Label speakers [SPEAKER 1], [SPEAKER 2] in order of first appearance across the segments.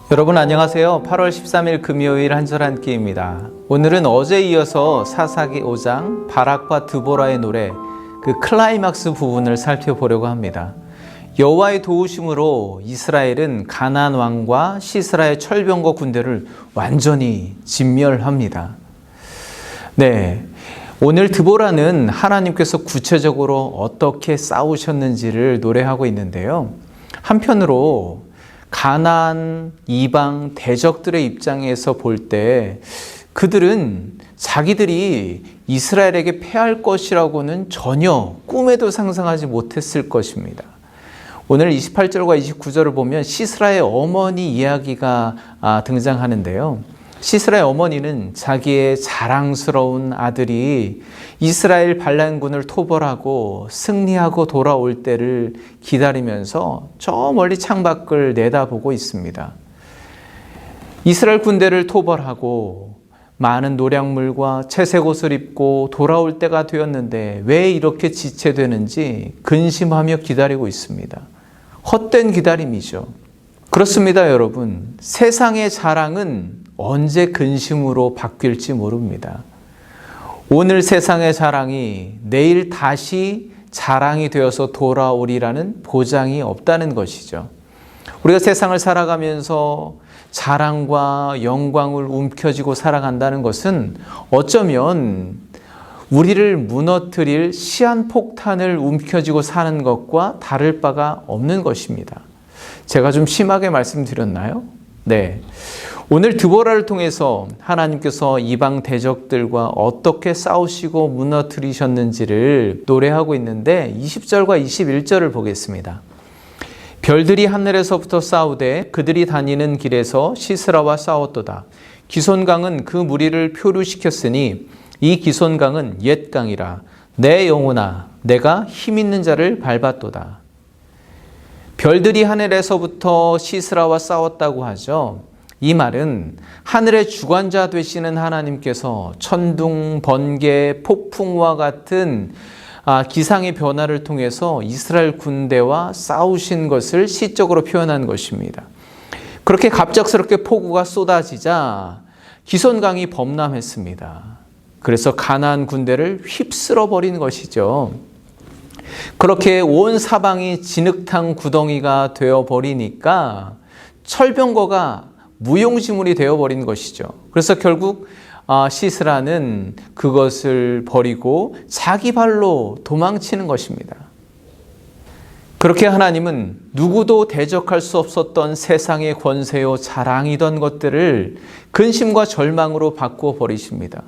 [SPEAKER 1] 여러분 안녕하세요. 8월 13일 금요일 한절 한끼입니다. 오늘은 어제 이어서 사사기 5장 바락과 드보라의 노래 그 클라이막스 부분을 살펴보려고 합니다. 여호와의 도우심으로 이스라엘은 가나안 왕과 시스라의 철병거 군대를 완전히 진멸합니다. 오늘 드보라는 하나님께서 구체적으로 어떻게 싸우셨는지를 노래하고 있는데요. 한편으로 가나안 이방 대적들의 입장에서 볼 때 그들은 자기들이 이스라엘에게 패할 것이라고는 전혀 꿈에도 상상하지 못했을 것입니다. 오늘 28절과 29절을 보면 시스라의 어머니 이야기가 등장하는데요. 시스라의 어머니는 자기의 자랑스러운 아들이 이스라엘 반란군을 토벌하고 승리하고 돌아올 때를 기다리면서 저 멀리 창밖을 내다보고 있습니다. 이스라엘 군대를 토벌하고 많은 노량물과 채색 옷을 입고 돌아올 때가 되었는데 왜 이렇게 지체되는지 근심하며 기다리고 있습니다. 헛된 기다림이죠. 그렇습니다, 여러분. 세상의 자랑은 언제 근심으로 바뀔지 모릅니다. 오늘 세상의 자랑이 내일 다시 자랑이 되어서 돌아오리라는 보장이 없다는 것이죠. 우리가 세상을 살아가면서 자랑과 영광을 움켜쥐고 살아간다는 것은 어쩌면 우리를 무너뜨릴 시한폭탄을 움켜쥐고 사는 것과 다를 바가 없는 것입니다. 제가 좀 심하게 말씀드렸나요? 네. 오늘 드보라를 통해서 하나님께서 이방 대적들과 어떻게 싸우시고 무너뜨리셨는지를 노래하고 있는데 20절과 21절을 보겠습니다. 별들이 하늘에서부터 싸우되 그들이 다니는 길에서 시스라와 싸웠도다. 기손강은 그 무리를 표류시켰으니 이 기손강은 옛 강이라. 내 영혼아 내가 힘있는 자를 밟았도다. 별들이 하늘에서부터 시스라와 싸웠다고 하죠. 이 말은 하늘의 주관자 되시는 하나님께서 천둥, 번개, 폭풍과 같은 기상의 변화를 통해서 이스라엘 군대와 싸우신 것을 시적으로 표현한 것입니다. 그렇게 갑작스럽게 폭우가 쏟아지자 기손강이 범람했습니다. 그래서 가나안 군대를 휩쓸어 버린 것이죠. 그렇게 온 사방이 진흙탕 구덩이가 되어버리니까 철병거가 무용지물이 되어버린 것이죠. 그래서 결국 시스라는 그것을 버리고 자기 발로 도망치는 것입니다. 그렇게 하나님은 누구도 대적할 수 없었던 세상의 권세요 자랑이던 것들을 근심과 절망으로 바꾸어 버리십니다.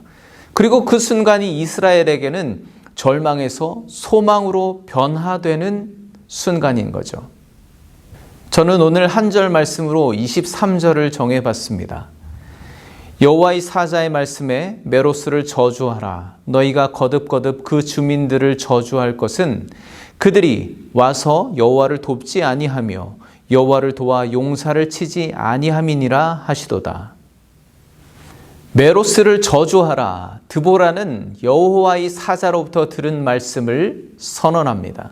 [SPEAKER 1] 그리고 그 순간이 이스라엘에게는 절망에서 소망으로 변화되는 순간인 거죠. 저는 오늘 한 절 말씀으로 23절을 정해봤습니다. 여호와의 사자의 말씀에 메로스를 저주하라. 너희가 거듭거듭 그 주민들을 저주할 것은 그들이 와서 여호와를 돕지 아니하며 여호와를 도와 용사를 치지 아니함이니라 하시도다. 메로스를 저주하라. 드보라는 여호와의 사자로부터 들은 말씀을 선언합니다.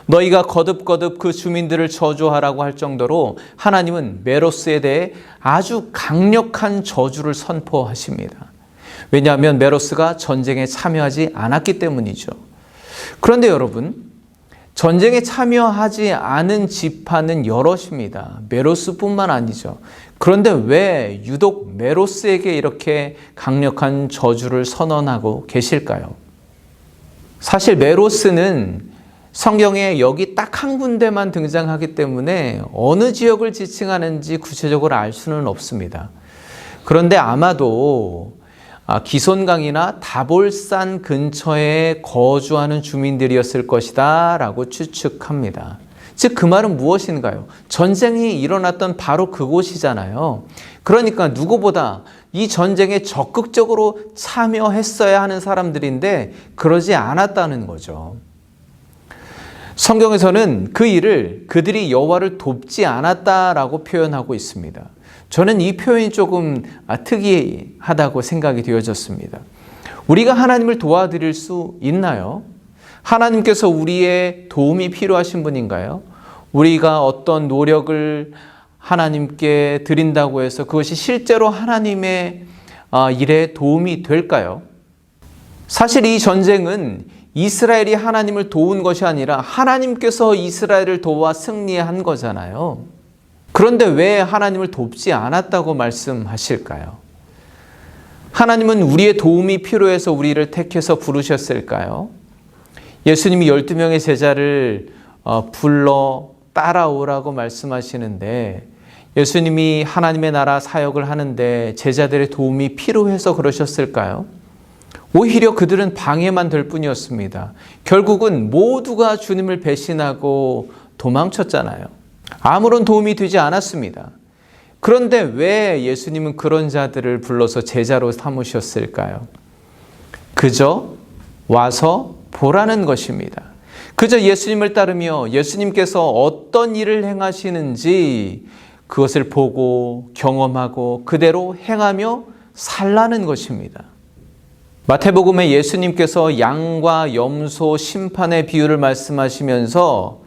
[SPEAKER 1] 너희가 거듭거듭 그 주민들을 저주하라고 할 정도로 하나님은 메로스에 대해 아주 강력한 저주를 선포하십니다. 왜냐하면 메로스가 전쟁에 참여하지 않았기 때문이죠. 그런데 여러분, 전쟁에 참여하지 않은 지파는 여럿입니다. 메로스뿐만 아니죠. 그런데 왜 유독 메로스에게 이렇게 강력한 저주를 선언하고 계실까요? 사실 메로스는 성경에 여기 딱 한 군데만 등장하기 때문에 어느 지역을 지칭하는지 구체적으로 알 수는 없습니다. 그런데 아마도 기손강이나 다볼산 근처에 거주하는 주민들이었을 것이다 라고 추측합니다. 즉 그 말은 무엇인가요? 전쟁이 일어났던 바로 그곳이잖아요. 그러니까 누구보다 이 전쟁에 적극적으로 참여했어야 하는 사람들인데 그러지 않았다는 거죠. 성경에서는 그 일을 그들이 여호와를 돕지 않았다라고 표현하고 있습니다. 저는 이 표현이 조금 특이하다고 생각이 되어졌습니다. 우리가 하나님을 도와드릴 수 있나요? 하나님께서 우리의 도움이 필요하신 분인가요? 우리가 어떤 노력을 하나님께 드린다고 해서 그것이 실제로 하나님의 일에 도움이 될까요? 사실 이 전쟁은 이스라엘이 하나님을 도운 것이 아니라 하나님께서 이스라엘을 도와 승리한 거잖아요. 그런데 왜 하나님을 돕지 않았다고 말씀하실까요? 하나님은 우리의 도움이 필요해서 우리를 택해서 부르셨을까요? 예수님이 12명의 제자를 불러 따라오라고 말씀하시는데 예수님이 하나님의 나라 사역을 하는데 제자들의 도움이 필요해서 그러셨을까요? 오히려 그들은 방해만 될 뿐이었습니다. 결국은 모두가 주님을 배신하고 도망쳤잖아요. 아무런 도움이 되지 않았습니다. 그런데 왜 예수님은 그런 자들을 불러서 제자로 삼으셨을까요? 그저 와서 보라는 것입니다. 그저 예수님을 따르며 예수님께서 어떤 일을 행하시는지 그것을 보고 경험하고 그대로 행하며 살라는 것입니다. 마태복음에 예수님께서 양과 염소 심판의 비유를 말씀하시면서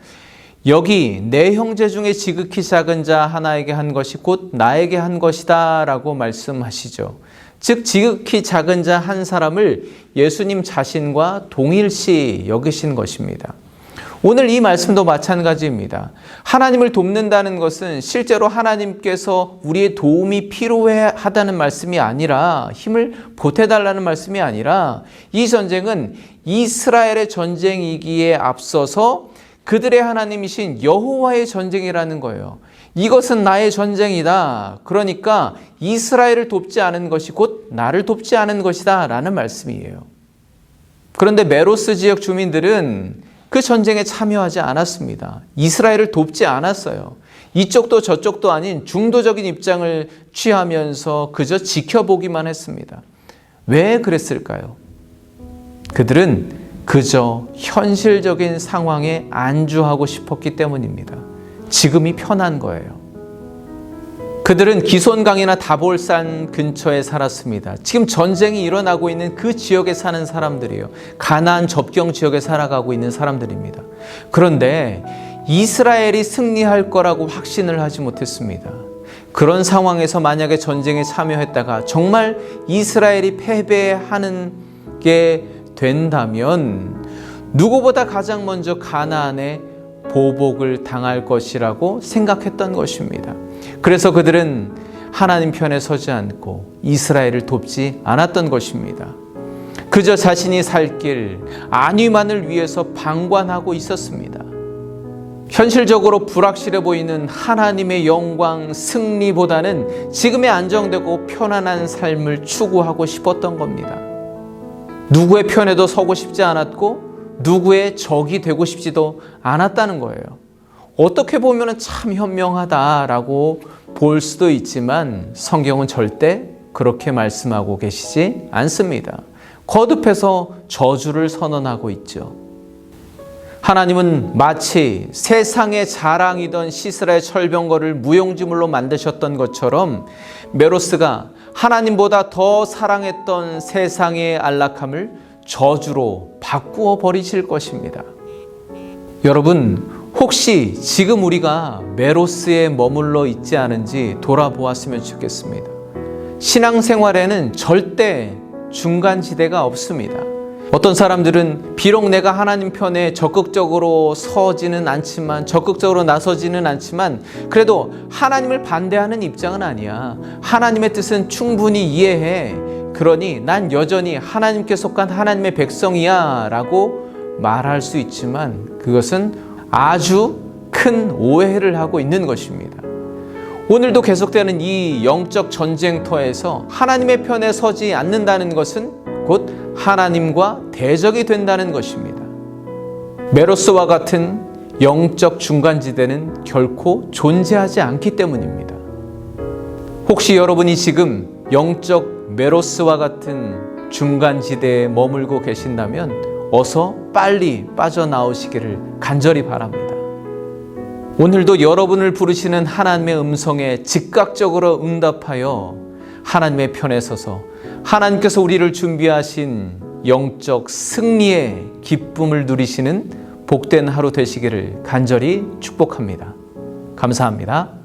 [SPEAKER 1] 여기 내 형제 중에 지극히 작은 자 하나에게 한 것이 곧 나에게 한 것이다 라고 말씀하시죠. 즉 지극히 작은 자 한 사람을 예수님 자신과 동일시 여기신 것입니다. 오늘 이 말씀도 마찬가지입니다. 하나님을 돕는다는 것은 실제로 하나님께서 우리의 도움이 필요하다는 말씀이 아니라 힘을 보태달라는 말씀이 아니라 이 전쟁은 이스라엘의 전쟁이기에 앞서서 그들의 하나님이신 여호와의 전쟁이라는 거예요. 이것은 나의 전쟁이다. 그러니까 이스라엘을 돕지 않은 것이 곧 나를 돕지 않은 것이다 라는 말씀이에요. 그런데 메로스 지역 주민들은 그 전쟁에 참여하지 않았습니다. 이스라엘을 돕지 않았어요. 이쪽도 저쪽도 아닌 중도적인 입장을 취하면서 그저 지켜보기만 했습니다. 왜 그랬을까요? 그들은 그저 현실적인 상황에 안주하고 싶었기 때문입니다. 지금이 편한 거예요. 그들은 기손강이나 다볼산 근처에 살았습니다. 지금 전쟁이 일어나고 있는 그 지역에 사는 사람들이에요. 가나안 접경 지역에 살아가고 있는 사람들입니다. 그런데 이스라엘이 승리할 거라고 확신을 하지 못했습니다. 그런 상황에서 만약에 전쟁에 참여했다가 정말 이스라엘이 패배하는 게 된다면 누구보다 가장 먼저 가나안에 보복을 당할 것이라고 생각했던 것입니다. 그래서 그들은 하나님 편에 서지 않고 이스라엘을 돕지 않았던 것입니다. 그저 자신이 살 길 안위만을 위해서 방관하고 있었습니다. 현실적으로 불확실해 보이는 하나님의 영광 승리보다는 지금의 안정되고 편안한 삶을 추구하고 싶었던 겁니다. 누구의 편에도 서고 싶지 않았고 누구의 적이 되고 싶지도 않았다는 거예요. 어떻게 보면 참 현명하다라고 볼 수도 있지만 성경은 절대 그렇게 말씀하고 계시지 않습니다. 거듭해서 저주를 선언하고 있죠. 하나님은 마치 세상의 자랑이던 시스라의 철병거를 무용지물로 만드셨던 것처럼 메로스가 하나님보다 더 사랑했던 세상의 안락함을 저주로 바꾸어 버리실 것입니다. 여러분, 혹시 지금 우리가 메로스에 머물러 있지 않은지 돌아보았으면 좋겠습니다. 신앙생활에는 절대 중간지대가 없습니다. 어떤 사람들은 비록 내가 하나님 편에 적극적으로 서지는 않지만, 적극적으로 나서지는 않지만 그래도 하나님을 반대하는 입장은 아니야. 하나님의 뜻은 충분히 이해해. 그러니 난 여전히 하나님께 속한 하나님의 백성이야 라고 말할 수 있지만 그것은 아주 큰 오해를 하고 있는 것입니다. 오늘도 계속되는 이 영적 전쟁터에서 하나님의 편에 서지 않는다는 것은 곧 하나님과 대적이 된다는 것입니다. 메로스와 같은 영적 중간지대는 결코 존재하지 않기 때문입니다. 혹시 여러분이 지금 영적 메로스와 같은 중간지대에 머물고 계신다면 어서 빨리 빠져나오시기를 간절히 바랍니다. 오늘도 여러분을 부르시는 하나님의 음성에 즉각적으로 응답하여 하나님의 편에 서서 하나님께서 우리를 준비하신 영적 승리의 기쁨을 누리시는 복된 하루 되시기를 간절히 축복합니다. 감사합니다.